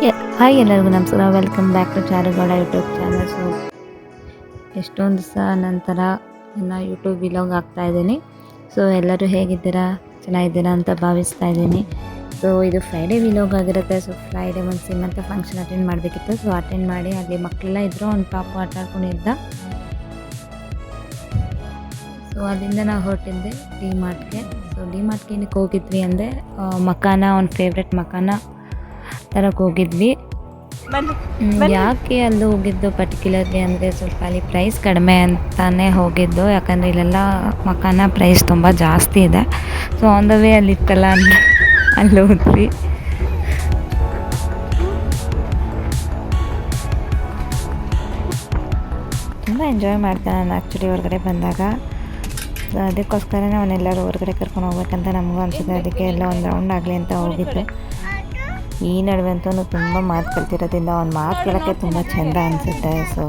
Hi ಎಲ್ಲರಿಗೂ ನಮಸ್ಕಾರ. Welcome back to Charu Gowda YouTube channel. So ಎಷ್ಟೊಂದು ದಿವಸ ನಂತರ ನನ್ನ ಯೂಟ್ಯೂಬ್ ವಿಲಾಗ್ ಇದ್ದೀನಿ. ಸೊ ಎಲ್ಲರೂ ಹೇಗಿದ್ದೀರಾ, ಚೆನ್ನಾಗಿದ್ದೀರಾ ಅಂತ ಭಾವಿಸ್ತಾ ಇದ್ದೀನಿ. ಸೊ ಇದು ಫ್ರೈಡೇ ವಿಲಾಗ್ ಆಗಿರುತ್ತೆ. ಸೊ ಫ್ರೈಡೇ ಒಂದು ಸೀಮಂತ ಫಂಕ್ಷನ್ ಅಟೆಂಡ್ ಮಾಡಬೇಕಿತ್ತು. ಸೊ ಅಟೆಂಡ್ ಮಾಡಿ ಅಲ್ಲಿ ಮಕ್ಕಳೆಲ್ಲ ಇದ್ದರು, ಅವ್ನು ಪಾಪ ಆಟ ಆಡ್ಕೊಂಡಿದ್ದ. ಸೊ ಅಲ್ಲಿಂದ ನಾವು ಹೊರಟಿದ್ದೆ ಡಿ ಮಾರ್ಟ್ಗೆ. ಸೊ ಡಿ ಮಾರ್ಟ್ಗೆ ಏನಕ್ಕೆ ಹೋಗಿದ್ವಿ ಅಂದರೆ ಮಕಾನ, ಅವ್ನ ಫೇವ್ರೆಟ್ ಮಕಾನ ತರಕ್ಕೆ ಹೋಗಿದ್ವಿ. ಯಾಕೆ ಅಲ್ಲಿ ಹೋಗಿದ್ದು ಪರ್ಟಿಕ್ಯುಲರ್ಲಿ ಅಂದರೆ ಸ್ವಲ್ಪ ಅಲ್ಲಿ ಪ್ರೈಸ್ ಕಡಿಮೆ ಅಂತಾನೆ ಹೋಗಿದ್ದು. ಯಾಕಂದರೆ ಇಲ್ಲೆಲ್ಲ ಮಕಾನ ಪ್ರೈಸ್ ತುಂಬ ಜಾಸ್ತಿ ಇದೆ. ಸೊ ಆನ್ ದ ವೇ ಅಲ್ಲಿ ಇತ್ತಲ್ಲ ಅಂತ ಅಲ್ಲಿ ಹೋದ್ವಿ. ತುಂಬ ಎಂಜಾಯ್ ಮಾಡ್ದೆ ನಾನು ಆ್ಯಕ್ಚುಲಿ ಹೊರಗಡೆ ಬಂದಾಗ. ಸೊ ಅದಕ್ಕೋಸ್ಕರನೇ ಅವನ್ನೆಲ್ಲರೂ ಹೊರಗಡೆ ಕರ್ಕೊಂಡು ಹೋಗ್ಬೇಕಂತ ನಮಗೂ ಅನಿಸುತ್ತೆ. ಅದಕ್ಕೆ ಎಲ್ಲ ಒಂದು ರೌಂಡ್ ಆಗಲಿ ಅಂತ ಹೋಗಿದ್ದು. ಈ ನಡುವೆ ಅಂತೂ ತುಂಬ ಮಾತು ಕಲ್ತಿರೋದ್ರಿಂದ ಅವ್ನ ಮಾತು ಕೇಳೋಕ್ಕೆ ತುಂಬ ಚೆಂದ ಅನಿಸುತ್ತೆ. ಸೊ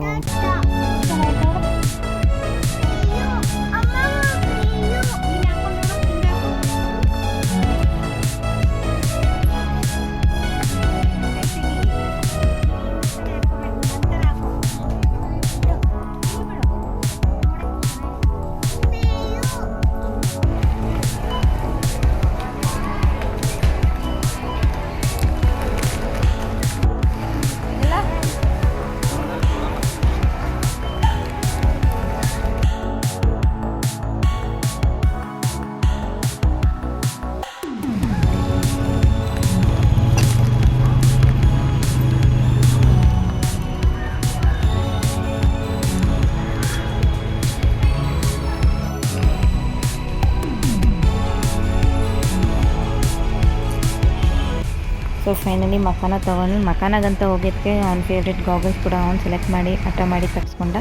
ಫೈನಲಿ ಮಕಾನ ತೊಗೊಂಡು ಮಕಾನಾಗಂತ ಹೋಗಿದ್ದಕ್ಕೆ ಅವ್ನ ಫೇವ್ರೆಟ್ ಗಾಗಲ್ಸ್ ಕೂಡ ಅವ್ನು ಸೆಲೆಕ್ಟ್ ಮಾಡಿ ಹಠ ಮಾಡಿ ತಗ್ಸ್ಕೊಂಡ.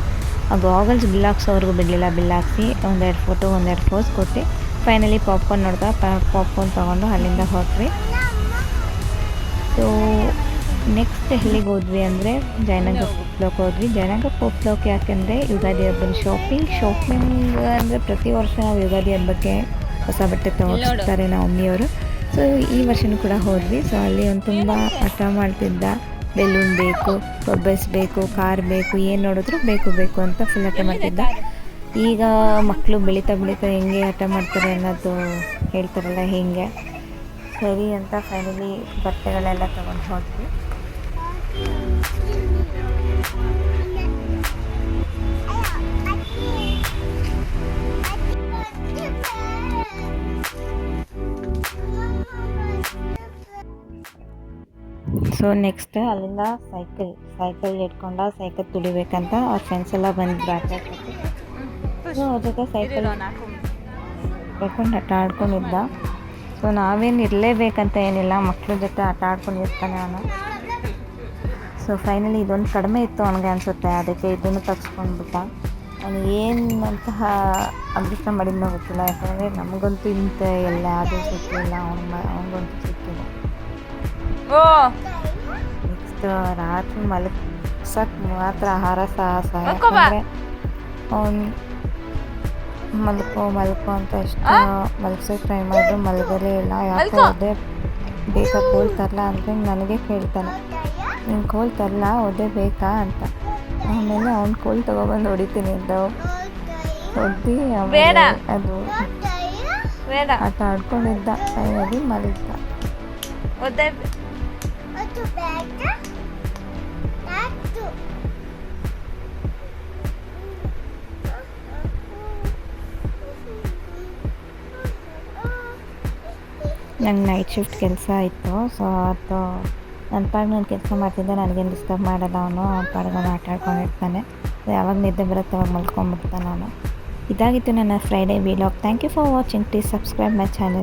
ಆ ಗಾಗಲ್ಸ್ ಬಿಲ್ ಹಾಕ್ಸೋವ್ರಿಗೂ ಬಿಡಲಿಲ್ಲ. ಬಿಲ್ ಹಾಕ್ಸಿ ಒಂದೆರಡು ಫೋಟೋ ಒಂದೆರಡು ಪೋಸ್ ಕೊಟ್ಟು ಫೈನಲಿ ಪಾಪ್ಕಾರ್ನ್ ನೋಡ್ದ. ಪಾಪ್ಕಾರ್ನ್ ತೊಗೊಂಡು ಅಲ್ಲಿಂದ ಹೊರಟ್ವಿ. ಸೊ ನೆಕ್ಸ್ಟ್ ಎಲ್ಲಿಗೆ ಹೋದ್ವಿ ಅಂದರೆ ಜಯನಗರ ಪೋಪ್ಲೋಕ್ ಹೋದ್ವಿ. ಜಯನಗರ ಪೋಪ್ಲೋಕ್ ಯಾಕೆಂದರೆ ಯುಗಾದಿ ಹಬ್ಬದ ಶಾಪಿಂಗ್ ಅಂದರೆ ಪ್ರತಿ ವರ್ಷ ನಾವು ಯುಗಾದಿ ಹಬ್ಬಕ್ಕೆ ಹೊಸ ಬಟ್ಟೆ ತಗೋತಾರೆ ನಾವು ಮಮ್ಮಿಯವರು. ಸೊ ಈ ವರ್ಷವೂ ಕೂಡ ಹೋದ್ವಿ. ಸೊ ಅಲ್ಲಿ ಒಂದು ತುಂಬ ಹಠ ಮಾಡ್ತಿದ್ದ. ಬೆಲೂನ್ ಬೇಕು, ಬಬ್ಬಲ್ಸ್ ಬೇಕು, ಕಾರ್ ಬೇಕು, ಏನು ನೋಡಿದ್ರು ಬೇಕು ಅಂತ ಫುಲ್ ಹಠ ಮಾಡ್ತಿದ್ದ. ಈಗ ಮಕ್ಕಳು ಬೆಳೀತಾ ಹೆಂಗೆ ಹಠ ಮಾಡ್ತಾರೆ ಅನ್ನೋದು ಹೇಳ್ತಾರಲ್ಲ, ಹೀಗೆ ಸರಿ ಅಂತ ಫೈನಲಿ ಬಟ್ಟೆಗಳೆಲ್ಲ ತೊಗೊಂಡು ಹೋದ್ವಿ. ಸೊ ನೆಕ್ಸ್ಟ್ ಅಲ್ಲಿಂದ ಸೈಕಲ್ ಇಟ್ಕೊಂಡ. ಸೈಕಲ್ ತುಳಿಬೇಕಂತ ಅವ್ರ ಫ್ರೆಂಡ್ಸ್ ಎಲ್ಲ ಬಂದಿದ್ರು ಆಟ ಆಡ್ಕೊಂಡು. ಸೊ ಅವ್ರ ಜೊತೆ ಸೈಕಲ್ ಇಟ್ಕೊಂಡು ಆಟ ಆಡ್ಕೊಂಡಿದ್ದ. ಸೊ ನಾವೇನು ಇರಲೇಬೇಕಂತ ಏನಿಲ್ಲ, ಮಕ್ಳ ಜೊತೆ ಆಟ ಆಡ್ಕೊಂಡಿರ್ತಾನೆ ಅವನು. ಸೊ ಫೈನಲಿ ಇದೊಂದು ಕಡಿಮೆ ಇತ್ತು ಅವನಿಗೆ ಅನಿಸುತ್ತೆ, ಅದಕ್ಕೆ ಇದನ್ನು ತಗ್ಸ್ಕೊಂಡ್ಬಿಟ್ಟ. ಅವನು ಏನಂತಹ ಅದೃಷ್ಟ ಮಾಡಿದ್ನೋ ಗೊತ್ತಿಲ್ಲ. ಯಾಕಂದರೆ ನಮಗಂತೂ ಇಂಥ ಎಲ್ಲ ಅದು ಸಿಕ್ಕಿಲ್ಲ, ಅವನಿಗಂತೂ ಸಿಕ್ಕಿಲ್ಲ. ನೆಕ್ಸ್ಟ್ ರಾತ್ರಿ ಮಲಗ್ಸಕ್ಕೆ ಮಾತ್ರ ಆಹಾರ ಸಾಹಸ. ಯಾಕಂದರೆ ಅವನು ಮಲ್ಕೋ ಅಂತ ಎಷ್ಟು ಮಲಗ್ಸೋಕೆ ಟ್ರೈ ಮಾಡಿದ್ರು ಮಲಗಲೇ ಇಲ್ಲ. ಯಾಕೋ ಒದೆ ಬೇಕಾ ಕೋಲ್ ತರಲ ಅಂದರೆ ನನಗೆ ಕೇಳ್ತಾನೆ, ನೀನು ಕೋಲ್ ತರಲ ಒದೆ ಬೇಕಾ ಅಂತ. ಆಮೇಲೆ ಅವ್ನು ಕೋಲ್ ತೊಗೊಬಂದು ಹೊಡಿತೀನಿ ಅಂತ ಹೊಡ್ದು ಅದು ಆಟ ಆಡ್ಕೊಂಡಿದ್ದ. ಫೈನಲಿ ಮಲಗಿದ್ದ. ನಂಗೆ ನೈಟ್ ಶಿಫ್ಟ್ ಕೆಲಸ ಇತ್ತು. ಸೊ ಅದು ನನ್ನ ಪಾಡಿಗೆ ನಾನು ಕೆಲಸ ಮಾಡ್ತಿದ್ದೆ, ನನಗೇನು ಡಿಸ್ಟರ್ಬ್ ಮಾಡಲ್ಲ. ಅವನು ಅವ್ನ ಪಾಡಿಗೆ ಆಟ ಆಡ್ಕೊಂಡಿರ್ತಾನೆ. ಸೊ ಯಾವಾಗ ನಿದ್ದೆ ಬರುತ್ತೆ ಅವಾಗ ಮಲ್ಕೊಂಡ್ಬಿಡ್ತಾನೆ ಅವನು. ಇದಾಗಿತ್ತು ನನ್ನ Friday vlog. Thank you for watching. Please subscribe my channel.